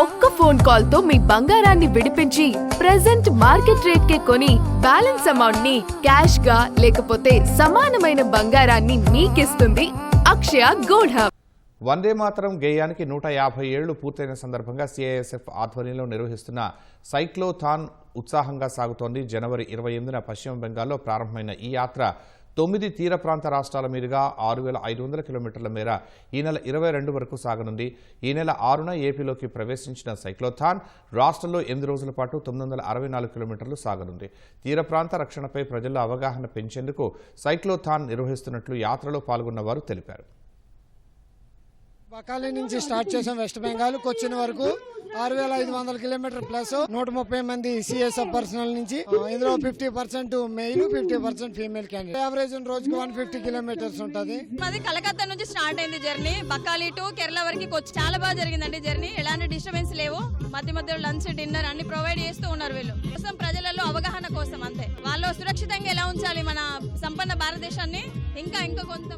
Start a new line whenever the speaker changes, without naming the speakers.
ఒక్క phone call తో మీ బంగారాన్ని విడిపించి ప్రెజెంట్ మార్కెట్ రేట్ కే కొని బ్యాలెన్స్ అమౌంట్ ని క్యాష్ గా లేకపోతే సమానమైన బంగారాన్ని మీకిస్తుంది అక్షయ గోల్డ్ హబ్.
వందే మాతరం గేయానికి 150 ఏళ్లు పూర్తయిన సందర్భంగా సిఐఎస్ఎఫ్ ఆధ్వర్యంలో నిర్వహిస్తున్న సైక్లోథాన్ ఉత్సాహంగా సాగుతోంది. జనవరి 28న పశ్చిమ బెంగాల్లో ప్రారంభమైన ఈ యాత్ర 9 తీర ప్రాంత రాష్ట్రాల మీదుగా 6500 కిలోమీటర్ల మేర ఈ నెల 22 వరకు సాగనుంది. ఈ నెల 6న ఏపీలోకి ప్రవేశించిన సైక్లోథాన్ రాష్ట్రంలో 8 రోజుల పాటు 964 కిలోమీటర్లు సాగనుంది. తీర ప్రాంత రక్షణపై ప్రజల్లో అవగాహన పెంచేందుకు సైక్లోథాన్ నిర్వహిస్తున్నట్లు యాత్రలో పాల్గొన్న వారు తెలిపారు.
బకాలి నుంచి స్టార్ట్ చేసాం. వెస్ట్ బెంగాల్ కొచ్చిన్ వరకు 6500 కిలోమీటర్ ప్లస్ 130 మంది సిఎస్ఎఫ్ పర్సనల్ నుంచి, ఇందులో 50% మెయిల్ 50% ఫీమేల్ క్యాండిడేట్. యావరేజ్ రోజుకి 150 కిలోమీటర్స్ ఉంటుంది.
మాది కలకత్తా నుంచి స్టార్ట్ అయింది జర్నీ. బకాలి టు కేరళ వరకు వచ్చి చాలా బాగా జరిగిందండి జర్నీ. ఎలాంటి డిస్టర్బెన్స్ లేవు. మధ్య లంచ్ డిన్నర్ అన్ని ప్రొవైడ్ చేస్తూ ఉన్నారు. వీళ్ళు కోసం ప్రజలలో అవగాహన కోసం అంతే. వాళ్ళు సురక్షితంగా ఎలా ఉంచాలి మన సంపన్న భారతదేశాన్ని ఇంకా కొంత